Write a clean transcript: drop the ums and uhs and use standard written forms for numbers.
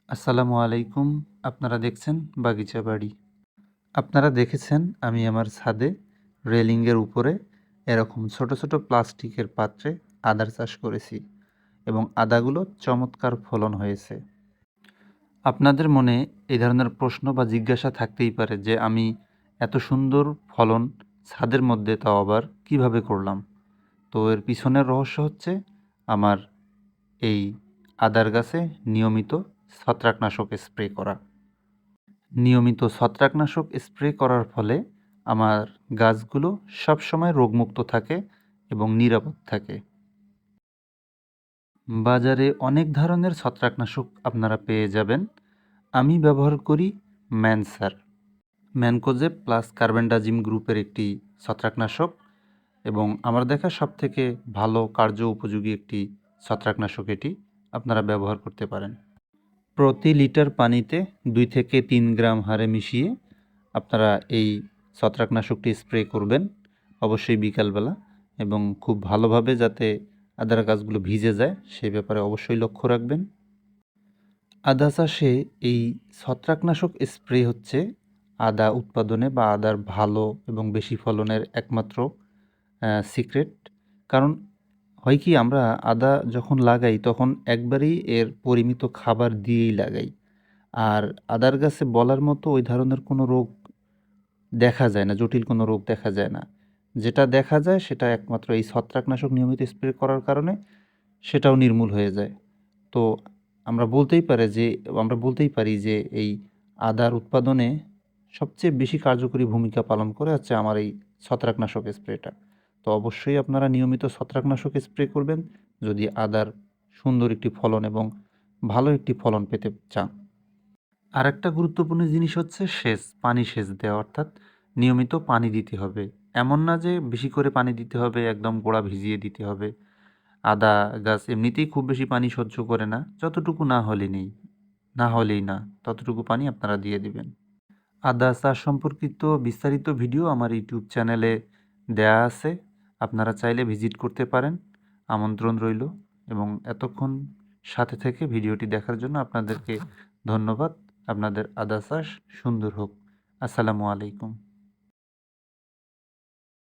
আসসালামু আলাইকুম। আপনারা দেখছেন বাগিচা বাড়ি। আপনারা দেখেছেন আমি আমার ছাদে রেলিংয়ের উপরে এরকম ছোট ছোট প্লাস্টিকের পাত্রে আদার চাষ করেছি এবং আদাগুলো চমৎকার ফলন হয়েছে। আপনাদের মনে এই ধরনের প্রশ্ন বা জিজ্ঞাসা থাকতেই পারে যে আমি এত সুন্দর ফলন ছাদের মধ্যে তাও আবার কিভাবে করলাম। তো এর পিছনের রহস্য হচ্ছে আমার এই আদার গাছে নিয়মিত ছত্রাকনাশক স্প্রে করা। নিয়মিত ছত্রাকনাশক স্প্রে করার ফলে আমার গাছগুলো সবসময় রোগমুক্ত থাকে এবং নিরাপদ থাকে। বাজারে অনেক ধরনের ছত্রাকনাশক আপনারা পেয়ে যাবেন। আমি ব্যবহার করি ম্যানসার, ম্যানকোজেব প্লাস কার্বেন্ডাজিম গ্রুপের একটি ছত্রাকনাশক এবং আমার দেখা সবথেকে ভালো কার্য উপযোগী একটি ছত্রাকনাশক এটি। আপনারা ব্যবহার করতে পারেন। প্রতি লিটার পানিতে 2 থেকে 3 গ্রাম হারে মিশিয়ে আপনারা এই ছত্রাকনাশকটি স্প্রে করবেন, অবশ্যই বিকালবেলা, এবং খুব ভালোভাবে যাতে আদার গাছগুলো ভিজে যায় সেই ব্যাপারে অবশ্যই লক্ষ্য রাখবেন। আদা চাষে এই ছত্রাকনাশক স্প্রে হচ্ছে আদা উৎপাদনে বা আদার ভালো এবং বেশি ফলনের একমাত্র সিক্রেট। কারণ হয় কি, আমরা আদা যখন লাগাই তখন একবারেই এর পরিমিত খাবার দিয়েই লাগাই, আর আদার গাছে বলার মতো ওই ধরনের কোনো রোগ দেখা যায় না, জটিল কোনো রোগ দেখা যায় না। যেটা দেখা যায় সেটা একমাত্র এই ছত্রাকনাশক নিয়মিত স্প্রে করার কারণে সেটাও নির্মূল হয়ে যায়। তো আমরা বলতেই পারি যে এই আদার উৎপাদনে সবচেয়ে বেশি কার্যকরী ভূমিকা পালন করে হচ্ছে আমার এই ছত্রাকনাশক স্প্রেটা। তো অবশ্যই আপনারা নিয়মিত ছত্রাকনাশক স্প্রে করবেন যদি আদার সুন্দর একটি ফলন এবং ভালো একটি ফলন পেতে চান। আরেকটা গুরুত্বপূর্ণ জিনিস হচ্ছে পানি সেচ দেওয়া, অর্থাৎ নিয়মিত পানি দিতে হবে। এমন না যে বেশি করে পানি দিতে হবে, একদম গোড়া ভিজিয়ে দিতে হবে। আদা গাছ এমনিতেই খুব বেশি পানি সহ্য করে না, যতটুকু না হলেই না, ততটুকু পানি আপনারা দিয়ে দিবেন। আদা চাষ সম্পর্কিত বিস্তারিত ভিডিও আমার ইউটিউব চ্যানেলে দেয়া আছে, আপনারা চাইলে ভিজিট করতে পারেন, আমন্ত্রণ রইল। এবং এতক্ষণ সাথে থেকে ভিডিওটি দেখার জন্য আপনাদেরকে ধন্যবাদ। আপনাদের আদা চাষ সুন্দর হোক। আসসালামু আলাইকুম।